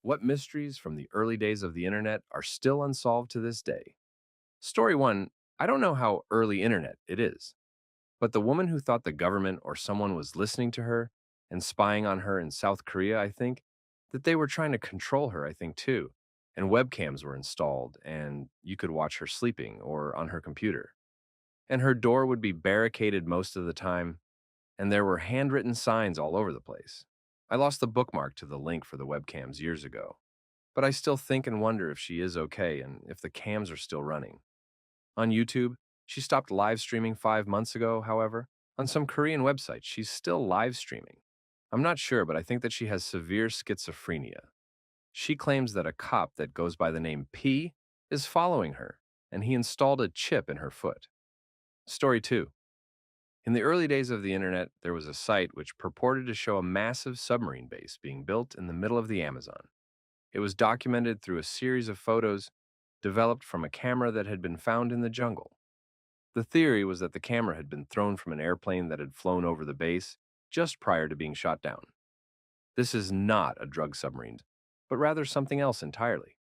What mysteries from the early days of the internet are still unsolved to this day? Story 1. I don't know how early internet it is, but the woman who thought the government or someone was listening to her and spying on her in South Korea, I think, that they were trying to control her, I think too. And webcams were installed, and you could watch her sleeping or on her computer. And her door would be barricaded most of the time, and there were handwritten signs all over the place. I lost the bookmark to the link for the webcams years ago, but I still think and wonder if she is okay and if the cams are still running. On YouTube, she stopped live streaming 5 months ago, however. On some Korean websites, she's still live streaming. I'm not sure, but I think that she has severe schizophrenia. She claims that a cop that goes by the name P is following her, and he installed a chip in her foot. Story 2. In the early days of the internet, there was a site which purported to show a massive submarine base being built in the middle of the Amazon. It was documented through a series of photos developed from a camera that had been found in the jungle. The theory was that the camera had been thrown from an airplane that had flown over the base just prior to being shot down. This is not a drug submarine, but rather something else entirely.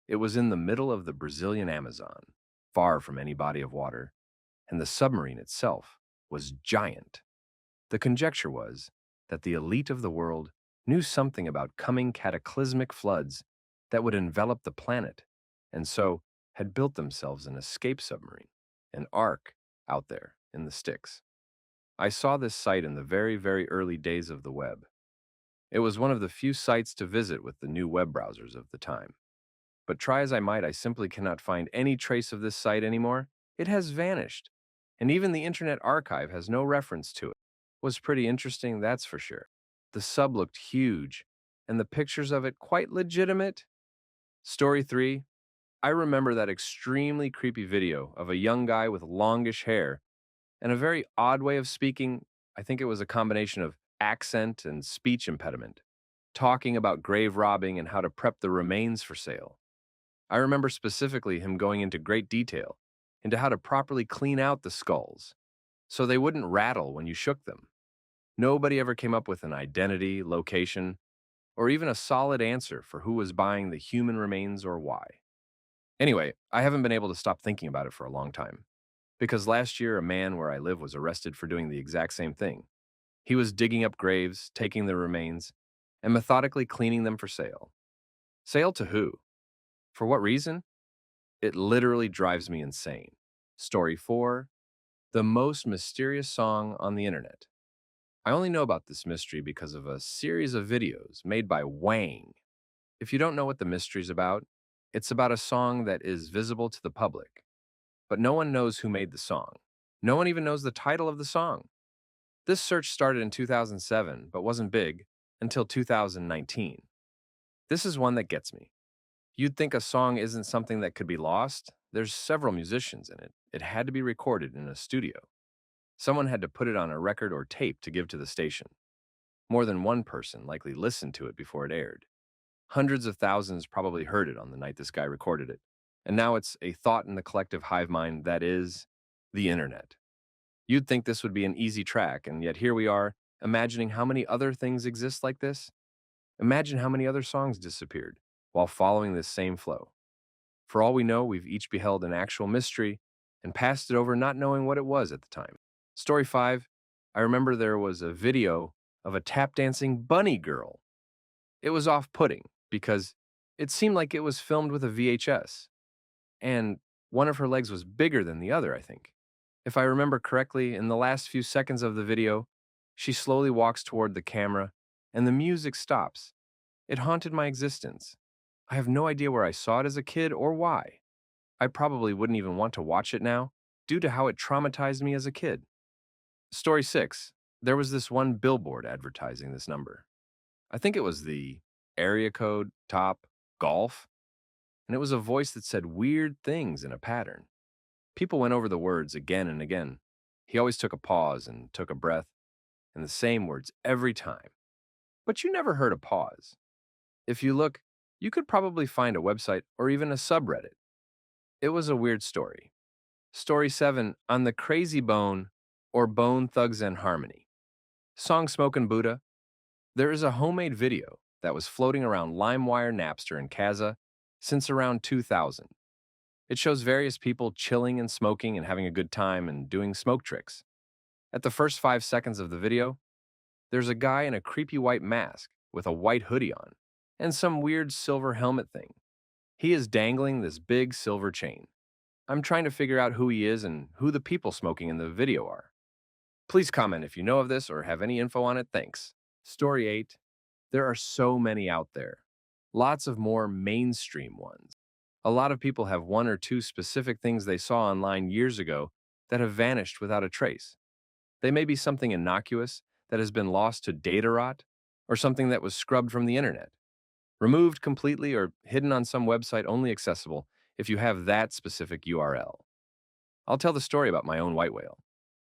It was in the middle of the Brazilian Amazon, far from any body of water, and the submarine itself was giant. The conjecture was that the elite of the world knew something about coming cataclysmic floods that would envelop the planet, and so had built themselves an escape submarine, an ark, out there in the sticks. I saw this site in the very, very early days of the web. It was one of the few sites to visit with the new web browsers of the time. But try as I might, I simply cannot find any trace of this site anymore. It has vanished, and even the Internet Archive has no reference to it. Was pretty interesting, that's for sure. The sub looked huge, and the pictures of it quite legitimate. Story 3. I remember that extremely creepy video of a young guy with longish hair and a very odd way of speaking. I think it was a combination of accent and speech impediment, talking about grave robbing and how to prep the remains for sale. I remember specifically him going into great detail into how to properly clean out the skulls so they wouldn't rattle when you shook them. Nobody ever came up with an identity, location, or even a solid answer for who was buying the human remains or why. Anyway, I haven't been able to stop thinking about it for a long time, because last year a man where I live was arrested for doing the exact same thing. He was digging up graves, taking the remains, and methodically cleaning them for sale. Sale to who? For what reason? It literally drives me insane. Story 4. The most mysterious song on the internet. I only know about this mystery because of a series of videos made by Wang. If you don't know what the mystery is about, it's about a song that is visible to the public, but no one knows who made the song. No one even knows the title of the song. This search started in 2007, but wasn't big until 2019. This is one that gets me. You'd think a song isn't something that could be lost. There's several musicians in it. It had to be recorded in a studio. Someone had to put it on a record or tape to give to the station. More than one person likely listened to it before it aired. Hundreds of thousands probably heard it on the night this guy recorded it. And now it's a thought in the collective hive mind that is the internet. You'd think this would be an easy track, and yet here we are, imagining how many other things exist like this. Imagine how many other songs disappeared while following this same flow. For all we know, we've each beheld an actual mystery and passed it over not knowing what it was at the time. Story 5. I remember there was a video of a tap dancing bunny girl. It was off putting because it seemed like it was filmed with a VHS, and one of her legs was bigger than the other, I think. If I remember correctly, in the last few seconds of the video, she slowly walks toward the camera and the music stops. It haunted my existence. I have no idea where I saw it as a kid or why. I probably wouldn't even want to watch it now, due to how it traumatized me as a kid. Story 6. There was this one billboard advertising this number. I think it was the area code top golf, and it was a voice that said weird things in a pattern. People went over the words again and again. He always took a pause and took a breath, and the same words every time. But you never heard a pause. If you look, you could probably find a website or even a subreddit. It was a weird story. Story 7. On the Crazy Bone or Bone Thugs and Harmony. Song Smokin' Buddha. There is a homemade video that was floating around LimeWire, Napster, and Kazaa since around 2000. It shows various people chilling and smoking and having a good time and doing smoke tricks. At the first 5 seconds of the video, there's a guy in a creepy white mask with a white hoodie on and some weird silver helmet thing. He is dangling this big silver chain. I'm trying to figure out who he is and who the people smoking in the video are. Please comment if you know of this or have any info on it. Thanks. Story 8. There are so many out there. Lots of more mainstream ones. A lot of people have one or two specific things they saw online years ago that have vanished without a trace. They may be something innocuous that has been lost to data rot, or something that was scrubbed from the internet, removed completely or hidden on some website only accessible if you have that specific URL. I'll tell the story about my own white whale.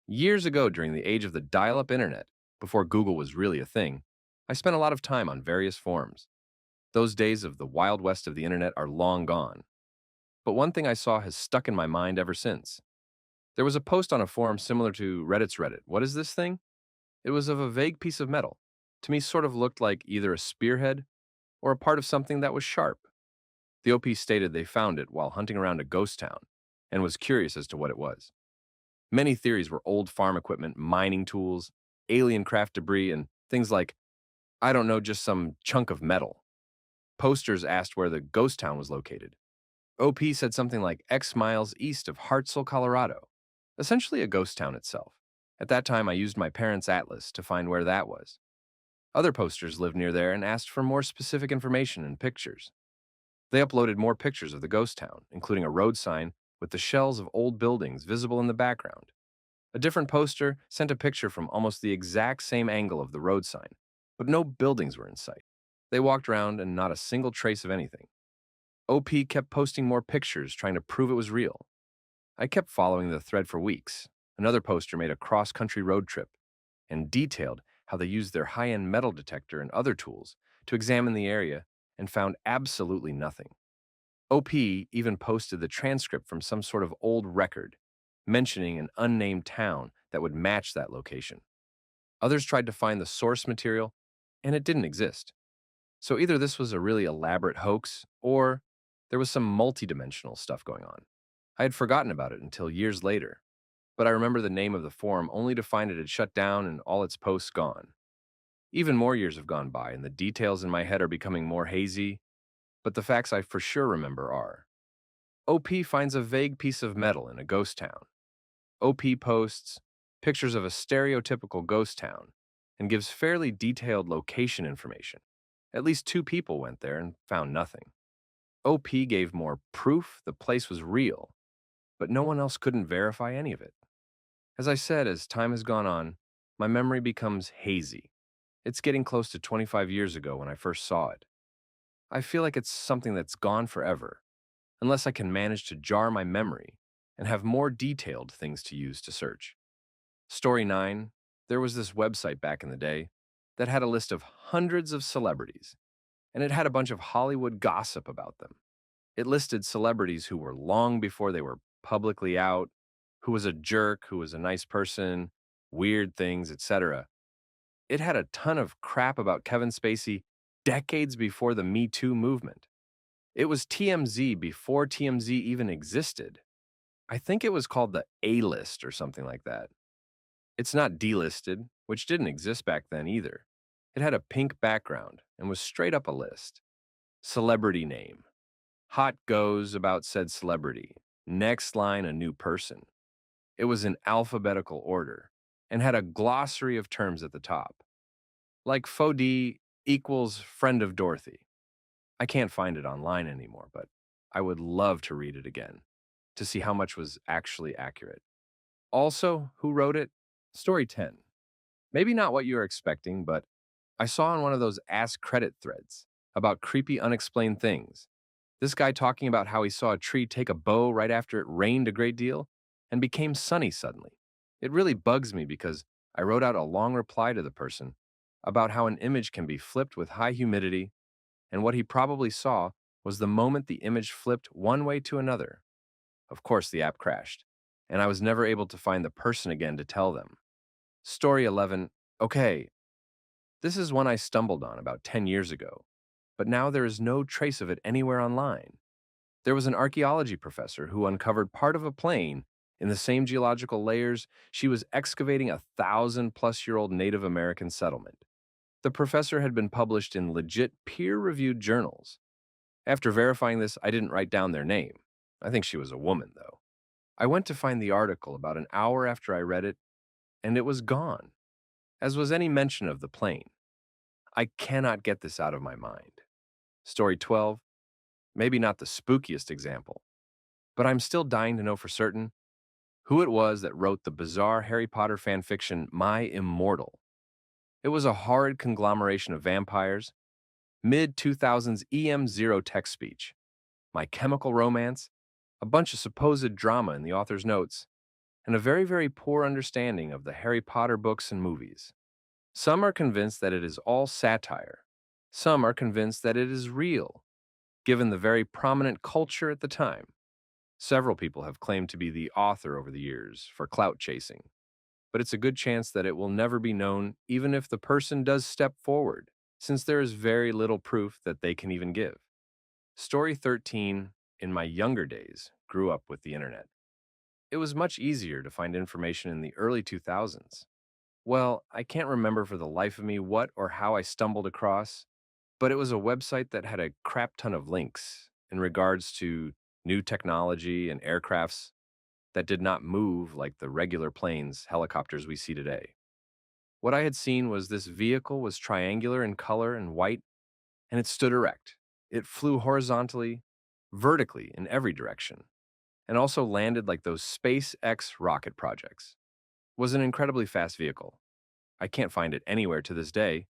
Years ago, during the age of the dial-up internet, before Google was really a thing, I spent a lot of time on various forums. Those days of the wild west of the internet are long gone. But one thing I saw has stuck in my mind ever since. There was a post on a forum similar to Reddit's Reddit. What is this thing? It was of a vague piece of metal. To me, sort of looked like either a spearhead or a part of something that was sharp. The OP stated they found it while hunting around a ghost town and was curious as to what it was. Many theories were old farm equipment, mining tools, alien craft debris, and things like, I don't know, just some chunk of metal. Posters asked where the ghost town was located. OP said something like X miles east of Hartselle, Colorado, essentially a ghost town itself. At that time, I used my parents' atlas to find where that was. Other posters lived near there and asked for more specific information and pictures. They uploaded more pictures of the ghost town, including a road sign with the shells of old buildings visible in the background. A different poster sent a picture from almost the exact same angle of the road sign, but no buildings were in sight. They walked around and not a single trace of anything. OP kept posting more pictures trying to prove it was real. I kept following the thread for weeks. Another poster made a cross-country road trip and detailed how they used their high-end metal detector and other tools to examine the area and found absolutely nothing. OP even posted the transcript from some sort of old record, mentioning an unnamed town that would match that location. Others tried to find the source material, and it didn't exist. So either this was a really elaborate hoax, or there was some multi-dimensional stuff going on. I had forgotten about it until years later, but I remember the name of the forum only to find it had shut down and all its posts gone. Even more years have gone by, and the details in my head are becoming more hazy, but the facts I for sure remember are: OP finds a vague piece of metal in a ghost town. OP posts pictures of a stereotypical ghost town and gives fairly detailed location information. At least 2 people went there and found nothing. OP gave more proof the place was real, but no one else couldn't verify any of it. As I said, as time has gone on, my memory becomes hazy. It's getting close to 25 years ago when I first saw it. I feel like it's something that's gone forever, unless I can manage to jar my memory and have more detailed things to use to search. Story 9. There was this website back in the day that had a list of hundreds of celebrities, and it had a bunch of Hollywood gossip about them. It listed celebrities who were long before they were publicly out, who was a jerk, who was a nice person, weird things, etc. It had a ton of crap about Kevin Spacey decades before the Me Too movement. It was TMZ before TMZ even existed. I think it was called the A-list or something like that. It's not delisted, which didn't exist back then either. It had a pink background and was straight up a list. Celebrity name. Hot goes about said celebrity. Next line, a new person. It was in alphabetical order and had a glossary of terms at the top, like Fody equals friend of Dorothy. I can't find it online anymore, but I would love to read it again to see how much was actually accurate. Also, who wrote it? Story 10. Maybe not what you were expecting, but I saw on one of those askreddit threads about creepy unexplained things. This guy talking about how he saw a tree take a bow right after it rained a great deal and became sunny suddenly. It really bugs me because I wrote out a long reply to the person about how an image can be flipped with high humidity, and what he probably saw was the moment the image flipped one way to another. Of course, the app crashed, and I was never able to find the person again to tell them. Story 11. Okay, This is one I stumbled on about 10 years ago, but now there is no trace of it anywhere online. There was an archaeology professor who uncovered part of a plane in the same geological layers she was excavating a 1,000-plus-year-old Native American settlement. The professor had been published in legit peer-reviewed journals. After verifying this, I didn't write down their name. I think she was a woman, though. I went to find the article about an hour after I read it, and it was gone, as was any mention of the plane. I cannot get this out of my mind. Story 12, maybe not the spookiest example, but I'm still dying to know for certain who it was that wrote the bizarre Harry Potter fanfiction My Immortal. It was a horrid conglomeration of vampires, mid-2000s EM0 text speech, My Chemical Romance, a bunch of supposed drama in the author's notes, and a very, very poor understanding of the Harry Potter books and movies. Some are convinced that it is all satire. Some are convinced that it is real, given the very prominent culture at the time. Several people have claimed to be the author over the years for clout chasing, but it's a good chance that it will never be known even if the person does step forward, since there is very little proof that they can even give. Story 13, in my younger days, grew up with the internet. It was much easier to find information in the early 2000s. Well, I can't remember for the life of me what or how I stumbled across, but it was a website that had a crap ton of links in regards to new technology and aircrafts that did not move like the regular planes, helicopters we see today. What I had seen was this vehicle was triangular in color and white, and it stood erect. It flew horizontally, vertically in every direction, and also landed like those SpaceX rocket projects. It was an incredibly fast vehicle. I can't find it anywhere to this day,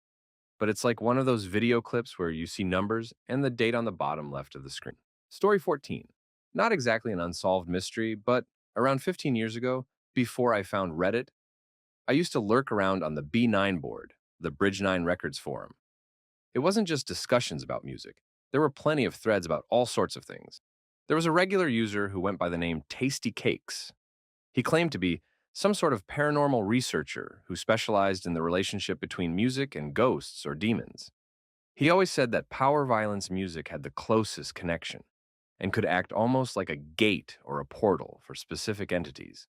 but it's like one of those video clips where you see numbers and the date on the bottom left of the screen. Story 14. Not exactly an unsolved mystery, but around 15 years ago, before I found Reddit, I used to lurk around on the B9 board, the Bridge 9 Records forum. It wasn't just discussions about music. There were plenty of threads about all sorts of things. There was a regular user who went by the name Tasty Cakes. He claimed to be some sort of paranormal researcher who specialized in the relationship between music and ghosts or demons. He always said that power violence music had the closest connection and could act almost like a gate or a portal for specific entities.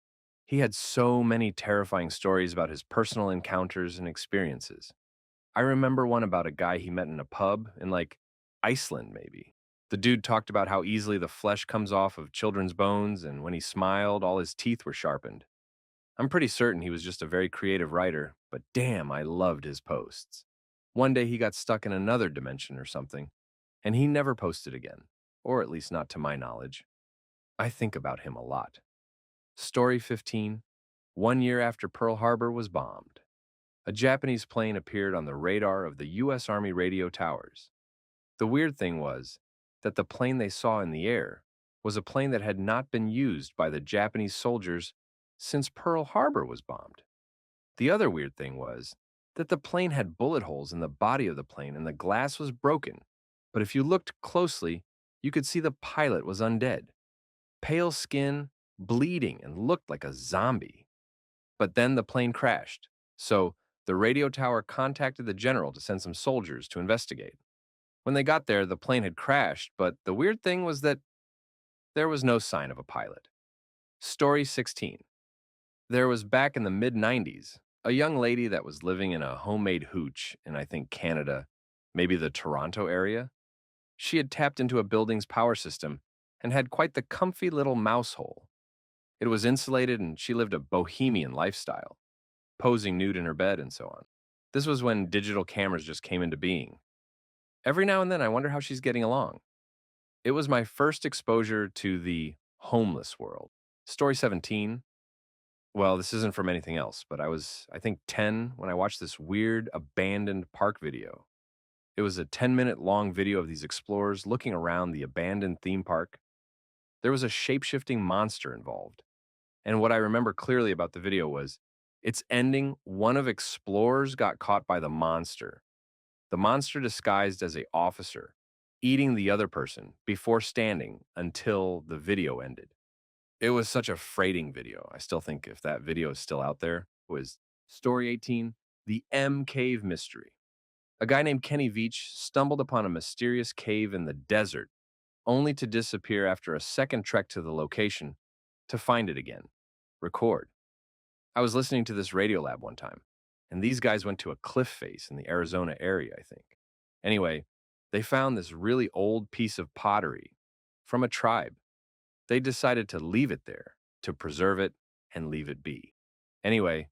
He had so many terrifying stories about his personal encounters and experiences. I remember one about a guy he met in a pub in like Iceland, maybe. The dude talked about how easily the flesh comes off of children's bones, and when he smiled, all his teeth were sharpened. I'm pretty certain he was just a very creative writer, but damn, I loved his posts. One day he got stuck in another dimension or something, and he never posted again, or at least not to my knowledge. I think about him a lot. Story 15. 1 year after Pearl Harbor was bombed, a Japanese plane appeared on the radar of the U.S. Army radio towers. The weird thing was that the plane they saw in the air was a plane that had not been used by the Japanese soldiers since Pearl Harbor was bombed. The other weird thing was that the plane had bullet holes in the body of the plane and the glass was broken. But if you looked closely, you could see the pilot was undead, pale skin, bleeding, and looked like a zombie. But then the plane crashed, so the radio tower contacted the general to send some soldiers to investigate. When they got there, the plane had crashed, but the weird thing was that there was no sign of a pilot. Story 16. There was back in the mid-90s a young lady that was living in a homemade hooch in, I think, Canada, maybe the Toronto area. She had tapped into a building's power system and had quite the comfy little mouse hole. It was insulated and she lived a bohemian lifestyle, posing nude in her bed and so on. This was when digital cameras just came into being. Every now and then I wonder how she's getting along. It was my first exposure to the homeless world. Story 17. Well, this isn't from anything else, but I was, I think, 10 when I watched this weird abandoned park video. It was a 10-minute long video of these explorers looking around the abandoned theme park. There was a shape-shifting monster involved. And what I remember clearly about the video was its ending, one of explorers got caught by the monster. The monster disguised as a officer, eating the other person before standing until the video ended. It was such a freighting video. I still think if that video is still out there, it was Story 18, The M Cave Mystery. A guy named Kenny Veach stumbled upon a mysterious cave in the desert, only to disappear after a second trek to the location to find it again. Record. I was listening to this radio lab one time, and these guys went to a cliff face in the Arizona area, I think. Anyway, they found this really old piece of pottery from a tribe. They decided to leave it there, to preserve it and leave it be. Anyway,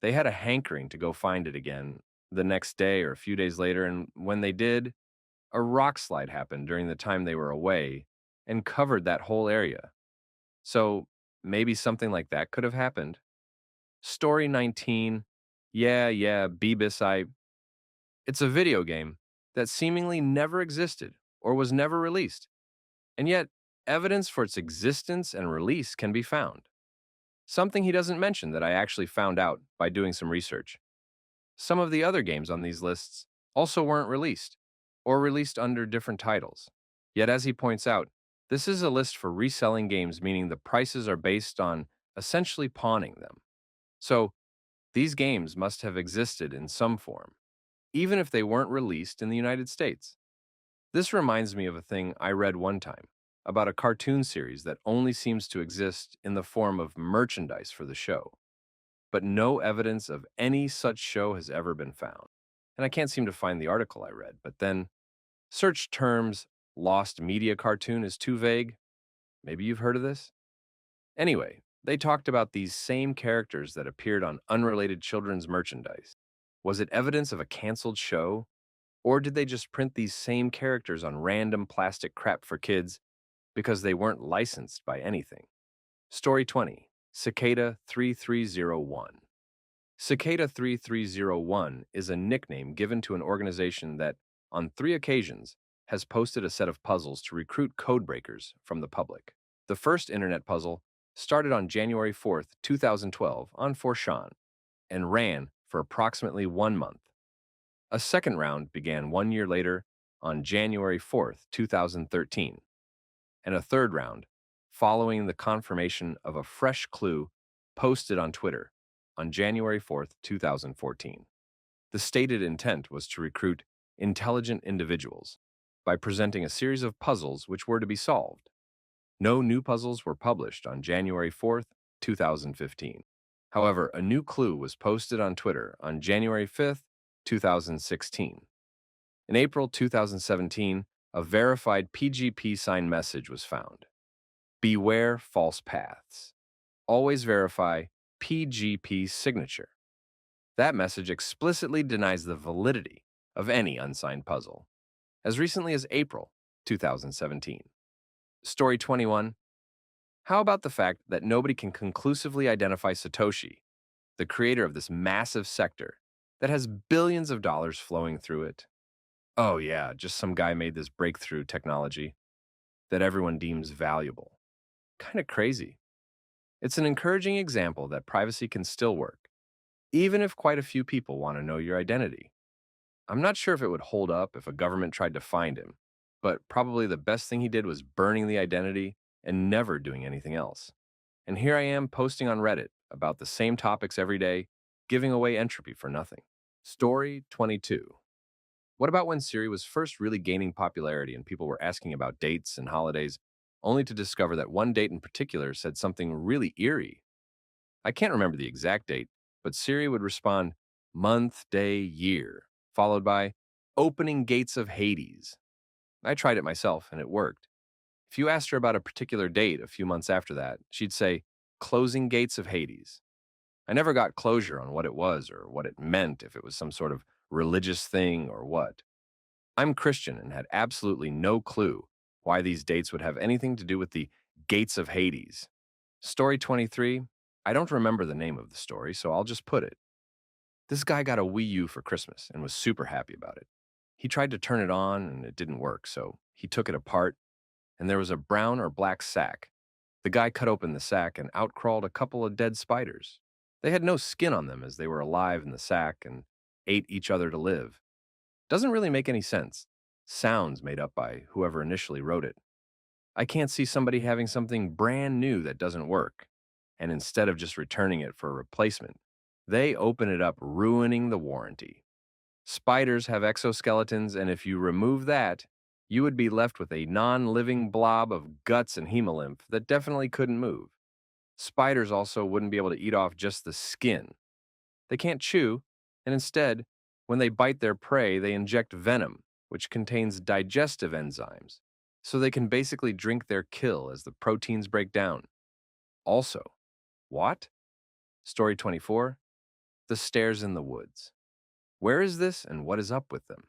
they had a hankering to go find it again the next day or a few days later, and when they did, a rock slide happened during the time they were away and covered that whole area. So maybe something like that could have happened. Story 19. Yeah, Beebus, It's a video game that seemingly never existed or was never released. And yet, evidence for its existence and release can be found. Something he doesn't mention that I actually found out by doing some research. Some of the other games on these lists also weren't released, or released under different titles. Yet, as he points out, this is a list for reselling games, meaning the prices are based on essentially pawning them. So, these games must have existed in some form, even if they weren't released in the United States. This reminds me of a thing I read one time about a cartoon series that only seems to exist in the form of merchandise for the show, but no evidence of any such show has ever been found. And I can't seem to find the article I read, but then search terms lost media cartoon is too vague. Maybe you've heard of this? Anyway, they talked about these same characters that appeared on unrelated children's merchandise. Was it evidence of a canceled show? Or did they just print these same characters on random plastic crap for kids because they weren't licensed by anything? Story 20. Cicada 3301. Cicada 3301 is a nickname given to an organization that, on 3 occasions, has posted a set of puzzles to recruit codebreakers from the public. The first internet puzzle started on January 4th, 2012 on 4chan and ran for approximately 1 month. A second round began 1 year later on January 4th, 2013, and a third round following the confirmation of a fresh clue posted on Twitter on January 4th, 2014. The stated intent was to recruit intelligent individuals by presenting a series of puzzles which were to be solved. No new puzzles were published on January 4th, 2015. However, a new clue was posted on Twitter on January 5th, 2016. In April 2017, a verified PGP sign message was found. Beware false paths. Always verify PGP signature. That message explicitly denies the validity of any unsigned puzzle. As recently as April 2017. Story 21. How about the fact that nobody can conclusively identify Satoshi, the creator of this massive sector that has billions of dollars flowing through it? Oh yeah, just some guy made this breakthrough technology that everyone deems valuable. Kind of crazy. It's an encouraging example that privacy can still work, even if quite a few people want to know your identity. I'm not sure if it would hold up if a government tried to find him, but probably the best thing he did was burning the identity and never doing anything else. And here I am posting on Reddit about the same topics every day, giving away entropy for nothing. Story 22. What about when Siri was first really gaining popularity and people were asking about dates and holidays, only to discover that one date in particular said something really eerie? I can't remember the exact date, but Siri would respond, month, day, year, followed by opening gates of Hades. I tried it myself and it worked. If you asked her about a particular date a few months after that, she'd say, closing gates of Hades. I never got closure on what it was or what it meant, if it was some sort of religious thing or what. I'm Christian and had absolutely no clue why these dates would have anything to do with the gates of Hades. Story 23. I don't remember the name of the story, so I'll just put it. This guy got a Wii U for Christmas and was super happy about it. He tried to turn it on and it didn't work, so he took it apart and there was a brown or black sack. The guy cut open the sack and out crawled a couple of dead spiders. They had no skin on them as they were alive in the sack and ate each other to live. Doesn't really make any sense. Sounds made up by whoever initially wrote it. I can't see somebody having something brand new that doesn't work, and instead of just returning it for a replacement, they open it up, ruining the warranty. Spiders have exoskeletons, and if you remove that, you would be left with a non-living blob of guts and hemolymph that definitely couldn't move. Spiders also wouldn't be able to eat off just the skin. They can't chew, and instead, when they bite their prey, they inject venom, which contains digestive enzymes, so they can basically drink their kill as the proteins break down. Also, what? Story 24, The Stairs in the Woods. Where is this and what is up with them?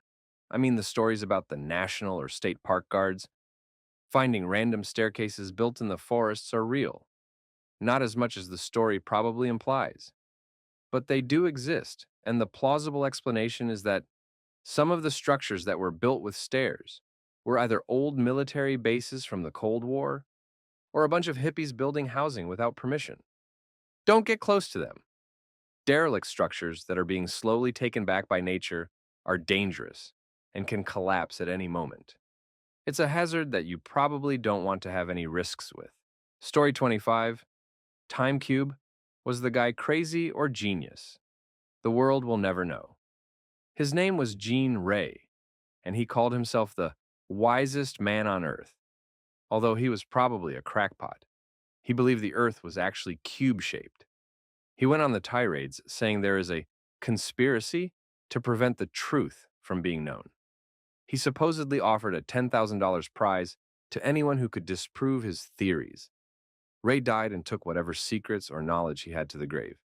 I mean, the stories about the national or state park guards finding random staircases built in the forests are real, not as much as the story probably implies. But they do exist, and the plausible explanation is that some of the structures that were built with stairs were either old military bases from the Cold War or a bunch of hippies building housing without permission. Don't get close to them. Derelict structures that are being slowly taken back by nature are dangerous and can collapse at any moment. It's a hazard that you probably don't want to have any risks with. Story 25, Time Cube. Was the guy crazy or genius? The world will never know. His name was Gene Ray, and he called himself the wisest man on Earth, although he was probably a crackpot. He believed the Earth was actually cube-shaped. He went on the tirades saying there is a conspiracy to prevent the truth from being known. He supposedly offered a $10,000 prize to anyone who could disprove his theories. Ray died and took whatever secrets or knowledge he had to the grave.